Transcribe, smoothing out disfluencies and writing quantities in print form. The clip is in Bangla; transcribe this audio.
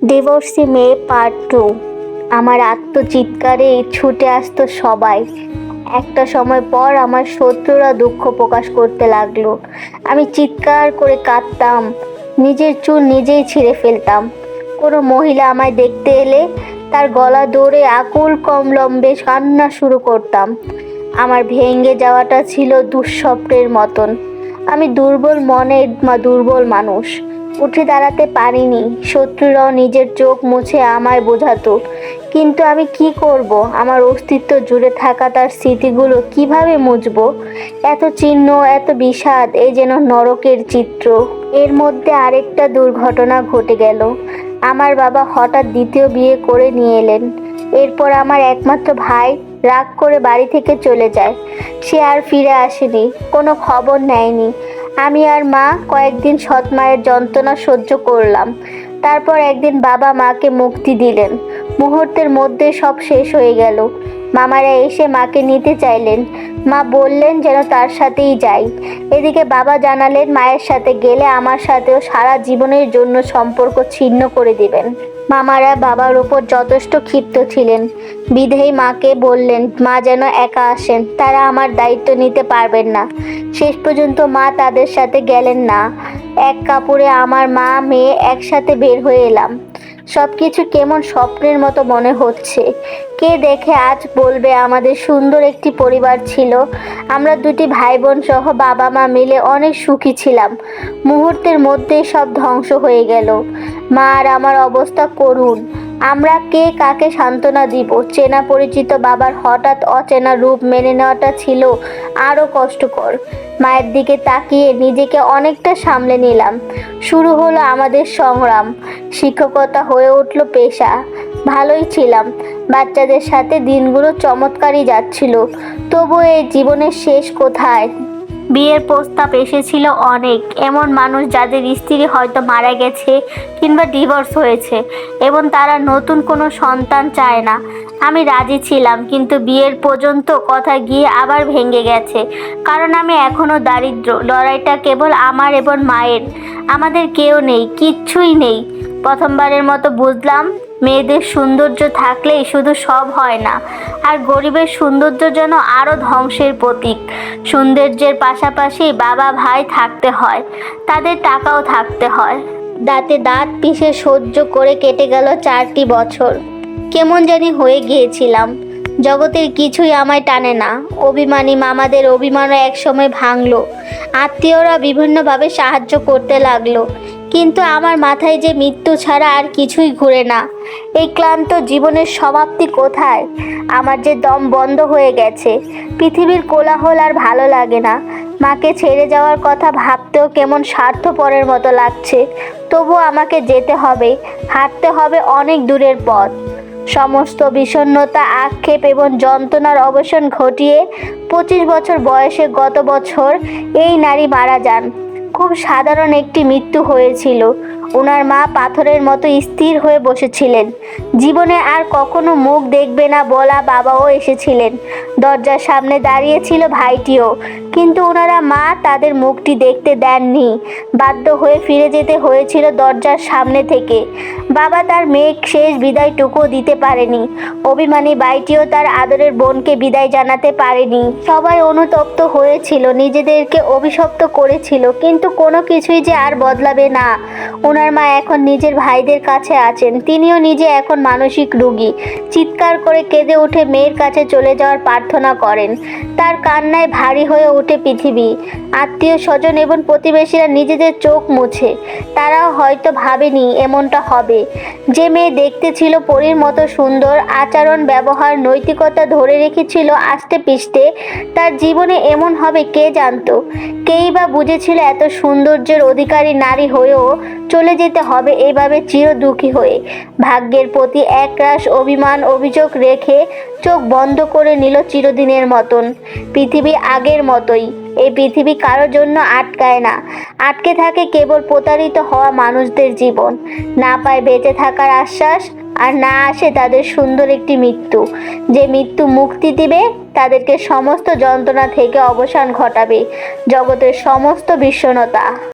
ডিভোর্সি মেয়ে পার্ট 2। আমার আত্মচিৎকারে ছুটে আসতো সবাই। একটা সময় পর আমার শত্রুরা দুঃখ প্রকাশ করতে লাগলো। আমি চিৎকার করে কাঁদতাম, নিজের চুল নিজেই ছিঁড়ে ফেলতাম। কোনো মহিলা আমায় দেখতে এলে তার গলা ধরে আকুল কলরবে কান্না শুরু করতাম। আমার ভেঙে যাওয়াটা ছিল দুঃস্বপ্নের মতন। আমি দুর্বল মনের দুর্বল মানুষ, উঠে দাঁড়াতে পারিনি। শত্রুরাও নিজের চোখ মুছে আমায় বোঝাতো, কিন্তু আমি কি করব? আমার অস্তিত্ব জুড়ে থাকা তার স্মৃতিগুলো কিভাবে মুছবো? এত চিহ্ন, এত বিষাদ, এই যেন নরকের চিত্র। এর মধ্যে আরেকটা দুর্ঘটনা ঘটে গেল। আমার বাবা হঠাৎ দ্বিতীয় বিয়ে করে নিয়ে এলেন। এরপর আমার একমাত্র ভাই রাগ করে বাড়ি থেকে চলে যায়। সে আর ফিরে আসেনি, কোনো খবর নেয়নি। আমি আর মা কয়েকদিন সৎ মায়ের যন্ত্রণা সহ্য করলাম। তারপর একদিন বাবা মাকে মুক্তি দিলেন। মুহূর্তের মধ্যে সব শেষ হয়ে গেল। মামারা এসে মাকে নিতে চাইলেন। মা বললেন যেন তার সাথেই যাই। এদিকে বাবা জানালেন মায়ের সাথে গেলে আমার সাথেও সারা জীবনের জন্য সম্পর্ক ছিন্ন করে দিবেন। মামারা বাবার উপর যথেষ্ট ক্ষিপ্ত ছিলেন, বিধেই মাকে বললেন মা যেন একা আসেন, তারা আমার দায়িত্ব নিতে পারবেন না। শেষ পর্যন্ত মা তাদের সাথে গেলেন না। এক কাপড়ে আমার মা মেয়ে একসাথে বের হয়ে এলাম। সব কিছু কেমন স্বপ্নের মতো মনে হচ্ছে। কে দেখে আজ বলবে আমাদের সুন্দর একটি পরিবার ছিল। আমরা দুটি ভাই বোন সহ বাবা মা মিলে অনেক সুখী ছিলাম। মুহূর্তের মধ্যে সব ধ্বংস হয়ে গেল। মা আর আমার অবস্থা করুণ। আমরা কে কাকে সান্ত্বনা দিব? চেনা পরিচিত বাবার হঠাৎ অচেনা রূপ মেনে নেওয়াটা ছিল আরও কষ্টকর। মায়ের দিকে তাকিয়ে নিজেকে অনেকটা সামলে নিলাম। শুরু হলো আমাদের সংগ্রাম। শিক্ষকতা হয়ে উঠল পেশা। ভালোই ছিলাম, বাচ্চাদের সাথে দিনগুলো চমৎকারই যাচ্ছিল। তবুও এই জীবনের শেষ কোথায়? বিয়ের প্রস্তাব এসেছিল অনেক, এমন মানুষ যাদের স্ত্রী হয়তো মারা গেছে কিংবা ডিভোর্স হয়েছে এবং তারা নতুন কোনো সন্তান চায় না। আমি রাজি ছিলাম, কিন্তু বিয়ের পর্যন্ত কথা গিয়ে আবার ভেঙে গেছে। কারণ আমি এখনো দারিদ্র। লড়াইটা কেবল আমার এবং মায়ের। আমাদের কেউ নেই, কিচ্ছুই নেই। প্রথমবারের মতো বুঝলাম মেয়েদের সৌন্দর্য থাকলেই শুধু সব হয় না, আর গরিবের সৌন্দর্য যেন আরও ধ্বংসের প্রতীক। সৌন্দর্যের পাশাপাশি বাবা ভাই থাকতে হয়, তাদের টাকাও থাকতে হয়। দাঁতে দাঁত পিষে সহ্য করে কেটে গেল 4টি বছর। কেমন জানি হয়ে গিয়েছিলাম। জগতের কিছুই আমায় টানে না। অভিমানী মামাদের অভিমানও একসময় ভাঙলো। আত্মীয়রা বিভিন্নভাবে সাহায্য করতে লাগলো, কিন্তু আমার মাথায় যে মৃত্যু ছাড়া আর কিছুই ঘুরে না। এই ক্লান্ত জীবনের সমাপ্তি কোথায়? আমার যে দম বন্ধ হয়ে গেছে। পৃথিবীর কোলাহল আর ভালো লাগে না। মাকে ছেড়ে যাওয়ার কথা ভাবতেও কেমন স্বার্থপরের মতো লাগছে। তবু আমাকে যেতে হবে, হাঁটতে হবে অনেক দূরের পথ। সমস্ত বিষণ্ণতা, আক্ষেপ এবং যন্ত্রণার অবসান ঘটিয়ে 25 বছর বয়সে গত বছর এই নারী মারা যান। খুব সাধারণ একটি মৃত্যু হয়েছিল। ওনার মা পাথরের মতো স্থির হয়ে বসেছিলেন। জীবনে আর কখনো মুখ দেখবে না বলা বাবাও এসেছিলেন। দরজার সামনে দাঁড়িয়েছিল ভাইটিও, কিন্তু ওনারা মা তাদের মুখটি দেখতে দেননি। বাধ্য হয়ে ফিরে যেতে হয়েছিল দরজার সামনে থেকে। বাবা তার মেয়ে শেষ বিদায়টুকু দিতে পারেনি। অভিমানী ভাইটিও তার আদরের বোনকে বিদায় জানাতে পারেনি। সবাই অনুতপ্ত হয়েছিল, নিজেদেরকে অভিশপ্ত করেছিল, কিন্তু কোনো কিছুই যে আর বদলাবে না। ওনার মা এখন নিজের ভাইদের কাছে আছেন। তিনিও নিজে এখন মানসিক রোগী। চিৎকার করে কেঁদে উঠে মেয়ের কাছে চলে যাওয়ার প্রার্থনা করেন। তার কান্নায় ভারী হয়ে ওঠে পৃথিবী। আত্মীয় স্বজন এবং প্রতিবেশীরা নিজেদের চোখ মুছে। তারাও হয়তো ভাবেনি এমনটা হবে। যে মেয়ে দেখতে ছিল পরীর মতো সুন্দর, আচরণ ব্যবহার নৈতিকতা ধরে রেখেছিল আস্তে পিষ্টে, তার জীবনে এমন হবে কে জানতো? কেই বা বুঝেছিল এত সৌন্দর্যের অধিকারী নারী হয়েও চলে যেতে হবে এভাবে চির দুঃখী হয়ে। ভাগ্যের প্রতি একরাশ অভিমান অভিযোগ রেখে চোখ বন্ধ করে নিল চিরদিনের মতন। পৃথিবী আগের মতোই। এই পৃথিবী কারোর জন্য আটকায় না, আটকে থাকে কেবল প্রতারিত হওয়া মানুষদের জীবন। না পায় বেঁচে থাকার আশ্বাস, আর না আসে তাদের সুন্দর একটি মৃত্যু। যে মৃত্যু মুক্তি দিবে তাদেরকে সমস্ত যন্ত্রণা থেকে অবসান ঘটাবে, জগতের সমস্ত বিষণ্ণতা।